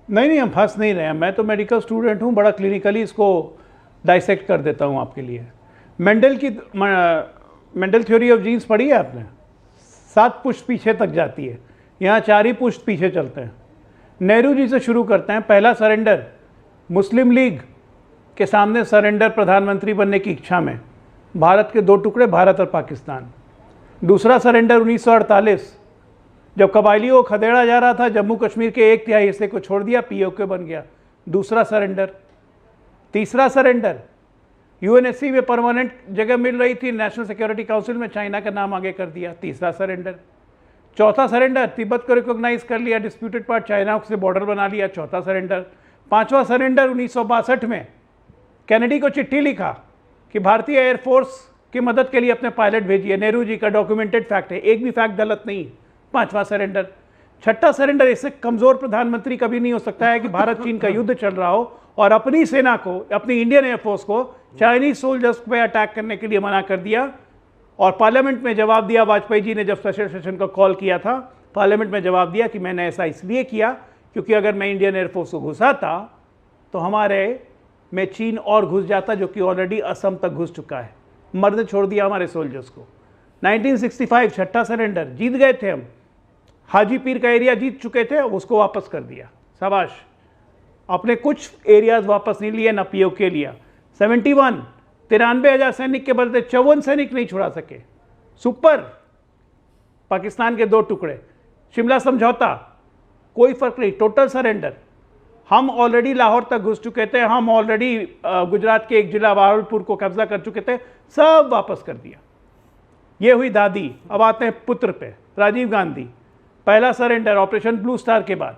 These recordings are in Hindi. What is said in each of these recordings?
नहीं नहीं, हम फंस नहीं रहे हैं। मैं तो मेडिकल स्टूडेंट हूँ, बड़ा क्लिनिकली इसको डाइसेक्ट कर देता हूँ आपके लिए। मेंडल थ्योरी ऑफ जीन्स पढ़ी है आपने? 7 पुश्त पीछे तक जाती है, यहाँ 4 ही पुश्त पीछे चलते हैं। नेहरू जी से शुरू करते हैं। पहला सरेंडर मुस्लिम लीग के सामने सरेंडर प्रधानमंत्री बनने की इच्छा में, भारत के 2 टुकड़े, भारत और पाकिस्तान। दूसरा सरेंडर 1948, जब कबायलियों को खदेड़ा जा रहा था, जम्मू कश्मीर के 1/3 हिस्से को छोड़ दिया, पीओके बन गया, दूसरा सरेंडर। तीसरा सरेंडर यूएनएससी में परमानेंट जगह मिल रही थी, नेशनल सिक्योरिटी काउंसिल में चाइना का नाम आगे कर दिया, तीसरा सरेंडर। चौथा सरेंडर तिब्बत को रिकॉग्नाइज कर लिया, डिस्प्यूटेड पार्ट चाइना से बॉर्डर बना लिया, चौथा सरेंडर। पांचवा सरेंडर 1962 में कैनेडी को चिट्ठी लिखा कि भारतीय एयरफोर्स की मदद के लिए अपने पायलट भेजिए। नेहरू जी का डॉक्यूमेंटेड फैक्ट है, एक भी फैक्ट गलत नहीं। पांचवा सरेंडर। छठा सरेंडर, इससे कमजोर प्रधानमंत्री कभी नहीं हो सकता है कि भारत चीन का युद्ध चल रहा हो और अपनी सेना को, अपनी इंडियन एयरफोर्स को चाइनीज सोल्जर्स पे अटैक करने के लिए मना कर दिया। और पार्लियामेंट में जवाब दिया, वाजपेयी जी ने जब स्पेशल सेशन का कॉल किया था, पार्लियामेंट में जवाब दिया कि मैंने ऐसा इसलिए किया क्योंकि अगर मैं इंडियन एयरफोर्स को घुसाता तो हमारे में चीन और घुस जाता, जो कि ऑलरेडी असम तक घुस चुका है। मर्द छोड़ दिया हमारे सोल्जर्स को। 1965 छठा सरेंडर, जीत गए थे हम, हाजी पीर का एरिया जीत चुके थे, उसको वापस कर दिया, शाबाश। अपने कुछ एरियाज वापस नहीं लिए, ना पीओके लिया। 71 93,000 सैनिक के बदले 54 सैनिक नहीं छुड़ा सके, सुपर। पाकिस्तान के 2 टुकड़े। शिमला समझौता, कोई फर्क नहीं, टोटल सरेंडर। हम ऑलरेडी लाहौर तक घुस चुके थे, हम ऑलरेडी गुजरात के एक जिला बहावलपुर को कब्जा कर चुके थे, सब वापस कर दिया। ये हुई दादी। अब आते हैं पुत्र पे, राजीव गांधी। पहला सरेंडर ऑपरेशन ब्लू स्टार के बाद,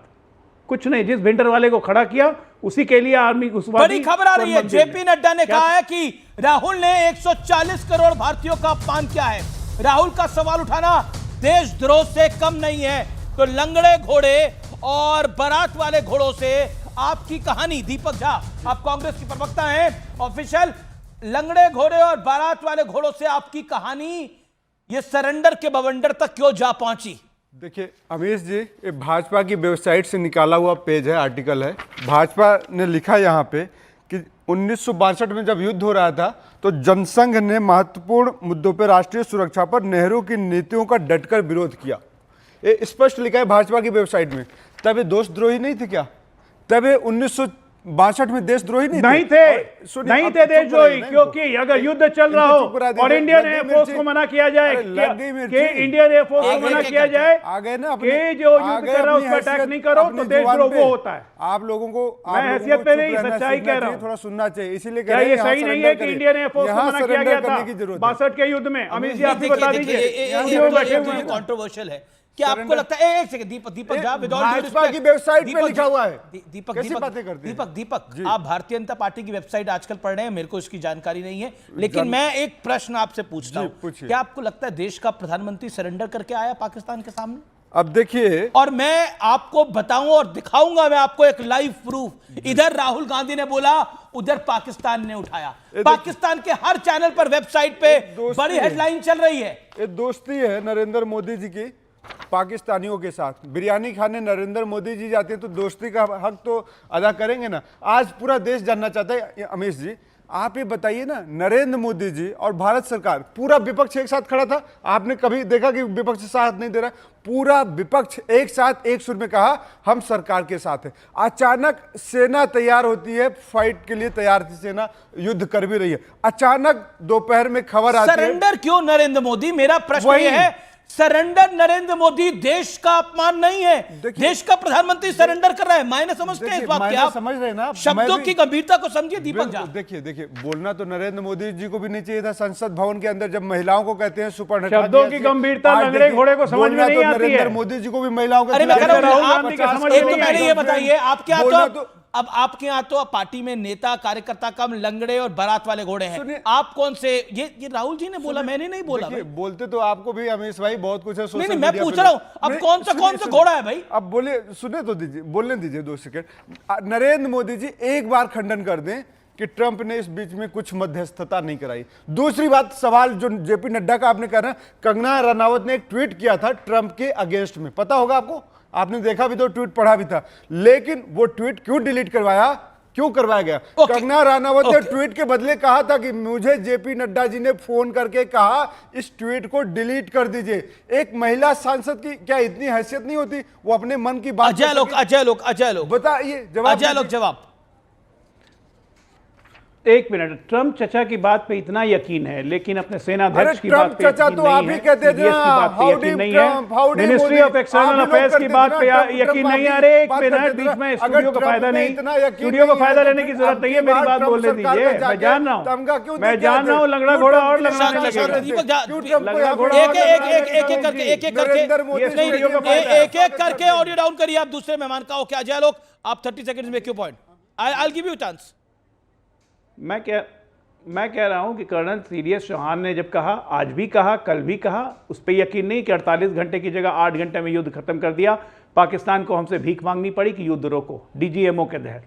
कुछ नहीं, जिस भिंडर वाले को खड़ा किया उसी के लिए आर्मी घुसवा दी। बड़ी खबर आ रही है, जेपी नड्डा ने कहा है कि राहुल ने 140 करोड़ भारतीयों का अपमान किया है। राहुल का सवाल उठाना देशद्रोह से कम नहीं है। तो लंगड़े घोड़े और बारात वाले घोड़ों से आपकी कहानी, दीपक झा आप कांग्रेस की प्रवक्ता हैं, ऑफिशियल, लंगड़े घोड़े और बारात वाले घोड़ों से आपकी कहानी ये सरेंडर के बवंडर तक क्यों जा पहुंची? देखिए अमीश जी, ये भाजपा की वेबसाइट से निकाला हुआ पेज है, आर्टिकल है। भाजपा ने लिखा यहाँ पे कि 1962 में जब युद्ध हो रहा था तो जनसंघ ने महत्वपूर्ण मुद्दों पर राष्ट्रीय सुरक्षा पर नेहरू की नीतियों का डटकर विरोध किया। ये स्पष्ट लिखा है भाजपा की वेबसाइट में। तब ये देशद्रोही नहीं थे क्या? तब ये 1962 में देशद्रोही नहीं थे देशद्रोही, क्योंकि अगर युद्ध चल रहा हो और इंडियन एयरफोर्स को मना किया जाए, इंडियन एयरफोर्स को मना किया जाए कि जो युद्ध कर रहा है उस पर अटैक नहीं करो, तो देशद्रोह वो होता है। आप लोगों को, मैं हैसियत पे नहीं, सच्चाई कह रहा हूँ, थोड़ा सुनना चाहिए, इसीलिए क्या ये सही नहीं है कि इंडियन एयरफोर्स को मना किया गया था 62 के युद्ध में? अमित जी आप भी बता दीजिए। कॉन्ट्रोवर्शियल है क्या आपको लगता है? एक सेकंड, दीपक झा, भाजपा की वेबसाइट पे लिखा हुआ है। दीपक आप भारतीय जनता पार्टी की वेबसाइट आजकल पढ़ रहे हैं, मेरे को इसकी जानकारी नहीं है, लेकिन मैं एक प्रश्न आपसे पूछता हूं, क्या आपको लगता है देश का प्रधानमंत्री सरेंडर करके आया पाकिस्तान के सामने? अब देखिए, और मैं आपको बताऊं और दिखाऊंगा मैं आपको एक लाइव प्रूफ। इधर राहुल गांधी ने बोला, उधर पाकिस्तान ने उठाया। पाकिस्तान के हर चैनल पर, वेबसाइट पे बड़ी हेडलाइन चल रही है। ये दोस्ती है नरेंद्र मोदी जी की पाकिस्तानियों के साथ। बिरयानी खाने नरेंद्र मोदी जी जाते हैं तो दोस्ती का हक तो अदा करेंगे ना। आज पूरा देश जानना चाहता है, अमीश जी आप ये बताइए ना, नरेंद्र मोदी जी और भारत सरकार, पूरा विपक्ष एक साथ खड़ा था। आपने कभी देखा कि विपक्ष साथ नहीं दे रहा? पूरा विपक्ष एक साथ एक सुर में कहा हम सरकार के साथ है। अचानक सेना तैयार होती है, फाइट के लिए तैयार थी सेना, युद्ध कर भी रही है। अचानक दोपहर में खबर आती है, सरेंडर क्यों नरेंद्र मोदी? मेरा प्रश्न यह है, सरेंडर नरेंद्र मोदी देश का अपमान नहीं है। देश का प्रधानमंत्री सरेंडर कर रहा है, मायने समझते हैं इस बात के? आप समझ रहे हैं ना, शब्दों की गंभीरता को समझिए दीपक झा। देखिए बोलना तो नरेंद्र मोदी जी को भी नहीं चाहिए था संसद भवन के अंदर, जब महिलाओं को कहते हैं सुपर। शब्दों की गंभीरता लंगड़े घोड़े को समझ में नहीं आती है। नरेंद्र मोदी जी को भी महिलाओं को, पहले ये बताइए, आपके यहाँ तो अब आपके यहाँ तो पार्टी में नेता कार्यकर्ता कम, लंगड़े और बारात वाले घोड़े हैं। आप कौन से? ये राहुल जी ने बोला, मैंने नहीं बोला। बोलते तो आपको भी अमीश भाई बहुत कुछ है। नहीं, मैं पूछ रहा हूं अब कौन सा घोड़ा है भाई? अब बोले, सुने तो दीजिए, बोलने दीजिए 2 सेकंड। नरेंद्र मोदी जी एक बार खंडन कर दें कि ट्रंप ने इस बीच में कुछ मध्यस्थता नहीं कराई। दूसरी बात, सवाल जो जेपी नड्डा का आपने कहा ना, कंगना रनावत ने एक ट्वीट किया था ट्रंप के अगेंस्ट में, पता होगा आपको? आपने देखा भी तो, ट्वीट पढ़ा भी था, लेकिन वो ट्वीट क्यों डिलीट करवाया, क्यों करवाया गया? कंगना रनावत ने ट्वीट के बदले कहा था कि मुझे जेपी नड्डा जी ने फोन करके कहा इस ट्वीट को डिलीट कर दीजिए। एक महिला सांसद की क्या इतनी हैसियत नहीं होती, वो अपने मन की बात अजय लोग बताइए, जवाब। एक मिनट, ट्रम्प चचा की बात पे इतना यकीन है, लेकिन अपने सेनाध्यक्ष की बात पे चचा तो आप ही कहते थे ना, यकीन नहीं है, मिनिस्ट्री ऑफ एक्सटर्नल अफेयर्स की बात पे यकीन नहीं है। अरे एक मिनट, बीच में स्टूडियो का फायदा नहीं, स्टूडियो का फायदा लेने की जरूरत नहीं है, मेरी बात बोलने दीजिए। मैं जान रहा हूँ लंगड़ा घोड़ा और लगने लगेगा, एक एक करके ऑडियो डाउन करिए आप दूसरे मेहमान का। ओके अजय लोग, आप 30 सेकंड्स में क्यों point, I will give you chance. मैं कह रहा हूं कि कर्नल सीरियस चौहान ने जब कहा, आज भी कहा, कल भी कहा, उस पर यकीन नहीं कि 48 घंटे की जगह 8 घंटे में युद्ध खत्म कर दिया। पाकिस्तान को हमसे भीख मांगनी पड़ी कि युद्ध रोको, डीजीएमओ के तहत,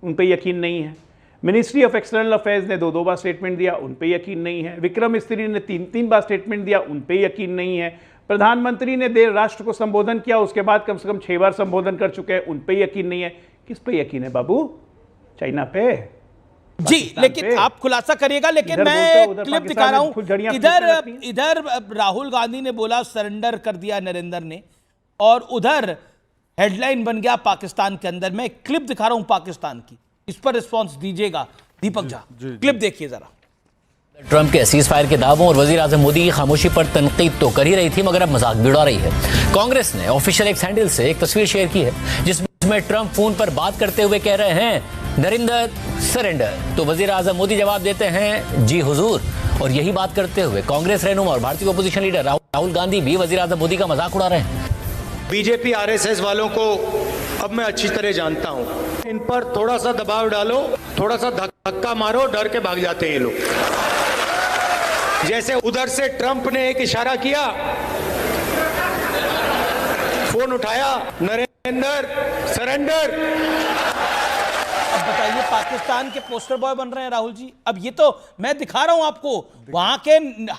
उन पर यकीन नहीं है। मिनिस्ट्री ऑफ एक्सटर्नल अफेयर्स ने 2 बार स्टेटमेंट दिया, उन पर यकीन नहीं है। विक्रम मिस्त्री ने 3 बार स्टेटमेंट दिया, उन पर यकीन नहीं है। प्रधानमंत्री ने देर राष्ट्र को संबोधन किया, उसके बाद कम से कम 6 बार संबोधन कर चुके हैं, उन पर यकीन नहीं है। किस पे यकीन है बाबू? चाइना पे जी, लेकिन आप खुलासा करिएगा। लेकिन मैं क्लिप दिखा रहा हूं, इधर राहुल गांधी ने बोला सरेंडर कर दिया नरेंद्र ने, और उधर हेडलाइन बन गया पाकिस्तान के अंदर। मैं क्लिप दिखा रहा हूं पाकिस्तान की, इस पर रिस्पांस दीजिएगा दीपक झा। क्लिप देखिए जरा। ट्रंप के सीज फायर के दावों और वजीर आजम मोदी की खामोशी पर तनकीद तो कर ही रही थी, मगर अब मजाक भी उड़ा रही है। कांग्रेस ने ऑफिशियल एक्स हैंडल से एक तस्वीर शेयर की है जिसमें ट्रंप फोन पर बात करते हुए कह रहे हैं नरेंद्र सरेंडर, तो वजीर आजम मोदी जवाब देते हैं जी हुजूर। और यही बात करते हुए कांग्रेस रहनुमा और भारतीय अपोजिशन लीडर राहुल गांधी भी वजीर आजम मोदी का मजाक उड़ा रहे हैं। बीजेपी आरएसएस वालों को अब मैं अच्छी तरह जानता हूं, इन पर थोड़ा सा दबाव डालो, थोड़ा सा धक्का मारो, डर के भाग जाते हैं ये लोग। जैसे उधर से ट्रंप ने एक इशारा किया, फोन उठाया, नरेंद्र सरेंडर। अब बताइए, पाकिस्तान के पोस्टर बॉय बन रहे हैं राहुल जी। अब ये तो मैं दिखा रहा हूं आपको, वहां के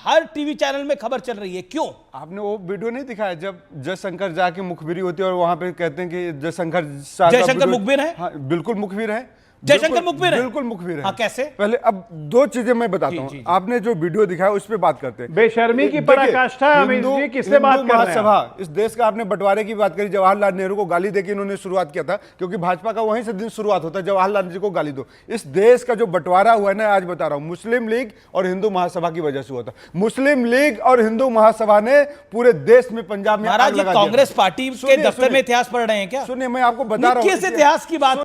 हर टीवी चैनल में खबर चल रही है। क्यों? आपने वो वीडियो नहीं दिखाया जब जयशंकर जाके मुखबिरी होती है और वहां पे कहते हैं कि जयशंकर मुखबिर है? हाँ, बिल्कुल मुखबिर है। जयशंकर मुखबिर है? बिल्कुल मुखबिर है। हाँ, कैसे? पहले अब 2 चीजें मैं बताता हूँ। आपने जो वीडियो दिखाया उस पर बात करते हैं। बेशर्मी की पराकाष्ठा है। किससे बात कर रहे हैं? महासभा, इस देश का आपने बंटवारे की बात करी, जवाहरलाल नेहरू को गाली देके इन्होंने शुरुआत किया था, क्योंकि भाजपा का वहीं से दिन शुरुआत होता है, जवाहरलाल जी को गाली दो। इस देश का जो बंटवारा हुआ है ना, आज बता रहा हूं, मुस्लिम लीग और हिंदू महासभा की वजह से हुआ था। मुस्लिम लीग और हिंदू महासभा ने पूरे देश में, पंजाब में कांग्रेस पार्टी के दफ्तर में इतिहास पढ़ रहे हैं क्या? सुनिए, मैं आपको बता रहा हूँ किस इतिहास की बात